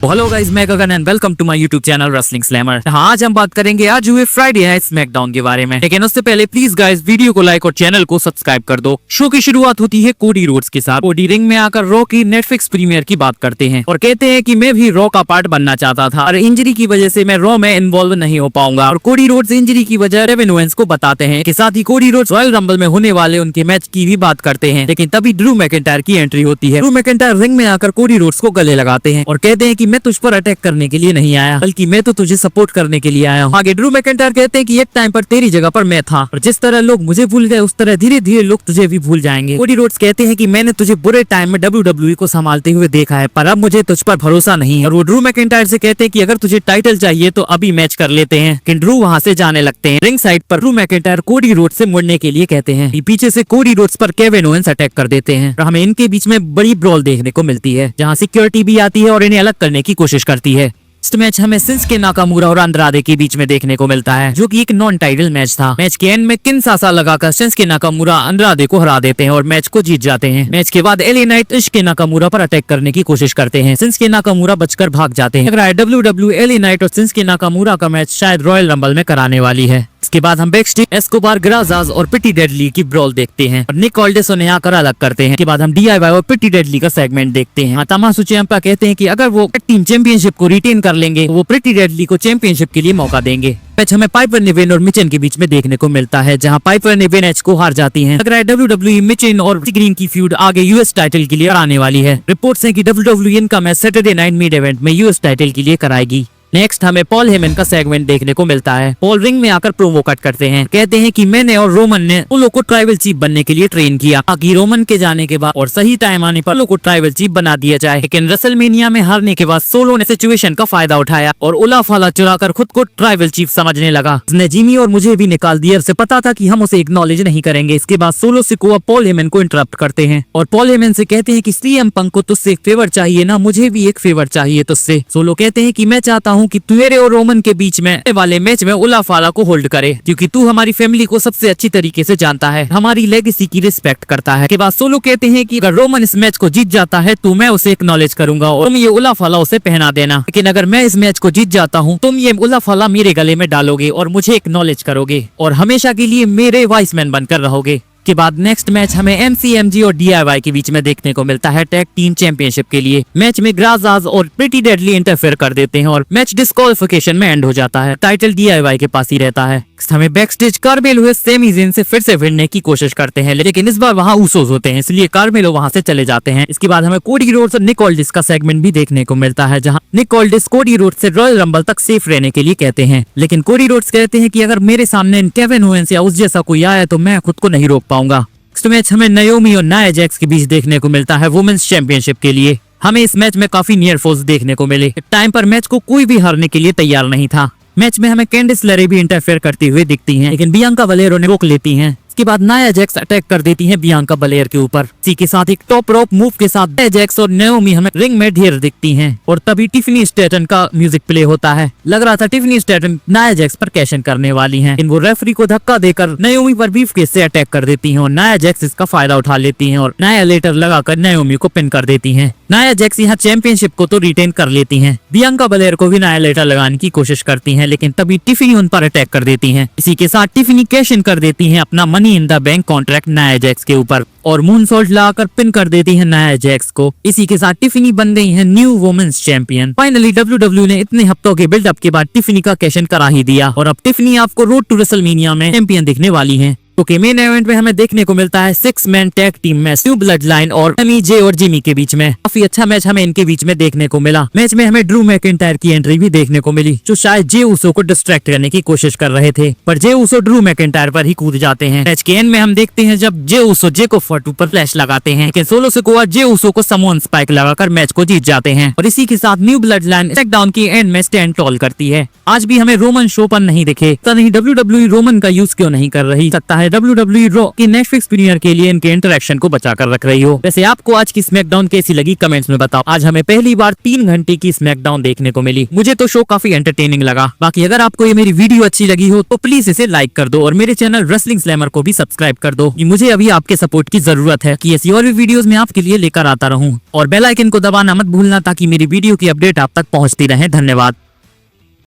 Hello guys, मैं Gagan and welcome to my YouTube channel wrestling slammer. आज हम बात करेंगे आज हुए फ्राइडे है स्मैकडाउन के बारे में। लेकिन उससे पहले प्लीज गाइस वीडियो को लाइक और चैनल को सब्सक्राइब कर दो। शो की शुरुआत होती है कोडी रोड्स के साथ। कोडी रिंग में आकर रॉ की नेटफ्लिक्स प्रीमियर की बात करते हैं और कहते हैं कि मैं भी रॉ का पार्ट बनना चाहता था और इंजरी की वजह से मैं रॉ में इन्वॉल्व नहीं हो पाऊंगा। और कोडी रोड्स इंजरी की वजह केविन ओवेंस को बताते हैं कि साथ ही कोडी रोड्स रॉयल रंबल में होने वाले उनके मैच की भी बात करते हैं। लेकिन तभी ड्रू मैकिंटायर की एंट्री होती है। ड्रू मैकिंटायर रिंग में आकर कोडी रोड्स को गले लगाते हैं और कहते हैं कि मैं तुझ पर अटैक करने के लिए नहीं आया, बल्कि मैं तो तुझे सपोर्ट करने के लिए आया हूँ। आगे ड्रू मैकिंटायर कहते हैं कि एक टाइम पर तेरी जगह पर मैं था और जिस तरह लोग मुझे भूल गए उस तरह धीरे धीरे लोग तुझे भी भूल जाएंगे। कोडी रोड्स कहते हैं कि मैंने तुझे बुरे टाइम में WWE को संभालते हुए देखा है, पर अब मुझे तुझ पर भरोसा नहीं है। और वो ड्रू मैकिंटायर से कहते हैं कि अगर तुझे टाइटल चाहिए तो अभी मैच कर लेते हैं। लेकिन ड्रू वहाँ से जाने लगते हैं। रिंग साइड पर ड्रू मैकिंटायर कोडी रोड्स से मुड़ने के लिए कहते हैं। पीछे से कोडी रोड्स पर केविन ओवेंस अटैक कर देते हैं और हमें इनके बीच में बड़ी ब्रॉल देखने को मिलती है, जहाँ सिक्योरिटी भी आती है और इन्हें अलग करने की कोशिश करती है। इस मैच हमें शिंसुके नाकामुरा और अंद्रादे के बीच में देखने को मिलता है, जो कि एक नॉन टाइटल मैच था। मैच के एंड में किनसासा लगाकर शिंसुके नाकामुरा अंद्रादे को हरा देते हैं और मैच को जीत जाते हैं। मैच के बाद एलए नाइट शिंसुके नाकामुरा पर अटैक करने की कोशिश करते हैं। शिंसुके नाकामुरा बचकर भाग जाते हैं। लग रहा है WWE एलए नाइट और शिंसुके नाकामुरा का मैच शायद रॉयल रंबल में कराने वाली है। इसके बाद हम बैकस्टेज एस्कोबार, ग्राजास और प्रिटी डेडली की ब्रॉल देखते हैं और निक ऑल्डिस उन्हें आकर अलग करते हैं। इसके बाद हम DIY और प्रिटी डेडली का सेगमेंट देखते हैं। तमाशा चियम्पा कहते हैं कि अगर वो टीम चैंपियनशिप को रिटेन कर लेंगे तो वो प्रिटी डेडली को चैंपियनशिप के लिए मौका देंगे। मैच हमें पाइपर निवेन और मिचन के बीच में देखने को मिलता है, जहां पाइपर निवेन मैच को हार जाती हैं। लग रहा है WWE मिचन और ग्रीन की फ्यूड आगे US टाइटल के लिए आने वाली है। रिपोर्ट्स हैं कि WWE इनका match Saturday night mid event में US टाइटल के लिए कराएगी। नेक्स्ट हमें पॉल हेमन का सेगमेंट देखने को मिलता है। पॉल रिंग में आकर प्रोमो कट करते हैं। कहते हैं कि मैंने और रोमन ने सोलो को ट्राइबल चीफ बनने के लिए ट्रेन किया, ताकि रोमन के जाने के बाद और सही टाइम आने पर सोलो को ट्राइबल चीफ बना दिया जाए। लेकिन रेसलमेनिया में हारने के बाद सोलो ने सिचुएशन का फायदा उठाया और उलाफाला चुराकर खुद को ट्राइबल चीफ समझने लगा। उसने जिमी और मुझे भी निकाल दिया। उसे पता था कि हम उसे एक्नॉलेज नहीं करेंगे। इसके बाद सोलो सिकोआ पॉल हेमन को इंटरप्ट करते हैं और पॉल हेमन से कहते हैं कि CM पंक को तुझसे एक फेवर चाहिए ना, मुझे भी एक फेवर चाहिए तुझसे। सोलो कहते हैं कि मैं चाहता हूँ कि मेरे और रोमन के बीच में वाले मैच में उलाफाला को होल्ड करे, क्योंकि तू हमारी फैमिली को सबसे अच्छी तरीके से जानता है, हमारी लेगेसी की रिस्पेक्ट करता है। के बाद सोलो कहते हैं कि अगर रोमन इस मैच को जीत जाता है तो मैं उसे एक्नॉलेज करूंगा और तुम ये उलाफाला उसे पहना देना। लेकिन अगर मैं इस मैच को जीत जाता हूँ तुम ये उलाफाला मेरे गले में डालोगे और मुझे एक्नॉलेज करोगे और हमेशा के लिए मेरे वाइस मैन बनकर रहोगे। के बाद नेक्स्ट मैच हमें MCMG और DIY के बीच में देखने को मिलता है टैग टीम चैंपियनशिप के लिए। मैच में ग्राजास और प्रिटी डेडली इंटरफेयर कर देते हैं और मैच डिस्क्वालिफिकेशन में एंड हो जाता है। टाइटल DIY के पास ही रहता है। हमें बैकस्टेज कार्मेलो हुए सेमी ज़ेन से फिर से भिड़ने की कोशिश करते हैं, लेकिन इस बार वहाँ ऊसोस होते हैं, इसलिए कार्मेलो वहाँ से चले जाते हैं। इसके बाद हमें कोडी रोड्स और निक ऑल्डिस का सेगमेंट भी देखने को मिलता है, जहाँ निक ऑल्डिस कोडी रोड्स से रॉयल रंबल तक सेफ रहने के लिए कहते हैं। लेकिन कोडी रोड्स कहते हैं कि अगर मेरे सामने केविन ओवेंस या उस जैसा कोई आया तो मैं खुद को नहीं रोक पाऊंगा। नेक्स्ट मैच हमें नाओमी और नाया जैक्स के बीच देखने को मिलता है वुमेन्स चैंपियनशिप के लिए। हमें इस मैच में काफी नियर फोर्स देखने को मिले। टाइम पर मैच को कोई भी हारने के लिए तैयार नहीं था। मैच में हमें कैंडिस लेरे भी इंटरफेयर करती हुई दिखती हैं, लेकिन बियांका बलेर उन्हें रोक लेती हैं। इसके बाद नाया जैक्स अटैक कर देती हैं बियांका बलेर के ऊपर। इसी के साथ एक टॉप रोप मूव के साथ नाया जैक्स और नाओमी हमें रिंग में ढेर दिखती हैं और तभी टिफनी स्टैटन का म्यूजिक प्ले होता है। लग रहा था टिफनी स्टैटन नाया जैक्स पर कैश इन करने वाली हैं, लेकिन वो रेफरी को धक्का देकर नाओमी पर ब्रीफकेस से अटैक कर देती हैं और नाया जैक्स इसका फायदा उठा लेती हैं और नाया लेटर लगाकर नाओमी को पिन कर देती हैं। नाया जैक्स यहाँ चैंपियनशिप को तो रिटेन कर लेती हैं। बियांका बलेर को भी नाया लेटर लगाने की कोशिश करती हैं, लेकिन तभी टिफनी उन पर अटैक कर देती हैं। इसी के साथ टिफनी कैश इन कर देती हैं अपना money in the bank contract Nia Jax के ऊपर और मूनसॉल्ट लगाकर पिन कर देती है नाया जैक्स को। इसी के साथ टिफनी बन गई है new women's champion. Finally WWE ने इतने हफ्तों के बिल्डअप के बाद टिफनी का कैश इन करा ही दिया और अब टिफनी आपको रोड टू रेसलमेनिया में चैंपियन दिखने वाली है। ओके, मेन इवेंट में हमें देखने को मिलता है 6 man tag team match new blood line और एमी जे और जिमी के बीच में। काफी अच्छा मैच हमें इनके बीच में देखने को मिला। मैच में हमें ड्रू मैकिंटायर की एंट्री भी देखने को मिली, जो शायद जे ऊसो को डिस्ट्रैक्ट करने की कोशिश कर रहे थे, पर जे ऊसो ड्रू मैकिंटायर पर ही कूद जाते हैं। मैच के एंड में हम देखते हैं जब जे ऊसो जे को फॉर्ट पर फ्लैश लगाते हैं, लेकिन सोलो सिकोआ जे ऊसो को समोन स्पाइक लगाकर मैच को जीत जाते हैं और इसी के साथ न्यू ब्लड लाइन स्मैकडाउन की एंड में स्टैंड टॉल करती है। आज भी हमें रोमन शो पर नहीं दिखे, तो नहीं WWE रोमन का यूज क्यों नहीं कर रही। सकता है WWE रॉ की नेटफ्लिक्स प्रीमियर के लिए इनके इंटरेक्शन को बचा कर रख रही हो। वैसे आपको आज की स्मैकडाउन कैसी लगी कमेंट्स में बताओ। आज हमें पहली बार 3 घंटे की स्मैकडाउन देखने को मिली। मुझे तो शो काफी एंटरटेनिंग लगा। बाकी अगर आपको ये मेरी वीडियो अच्छी लगी हो तो प्लीज इसे लाइक कर दो और मेरे चैनल रेसलिंग स्लैमर को भी सब्सक्राइब कर दो। मुझे अभी आपके सपोर्ट की जरूरत है कि ऐसी और भी वीडियोस मैं आपके लिए लेकर आता रहूं। और बेल आइकन को दबाना मत भूलना ताकि मेरी वीडियो की अपडेट आप तक पहुंचती रहे। धन्यवाद।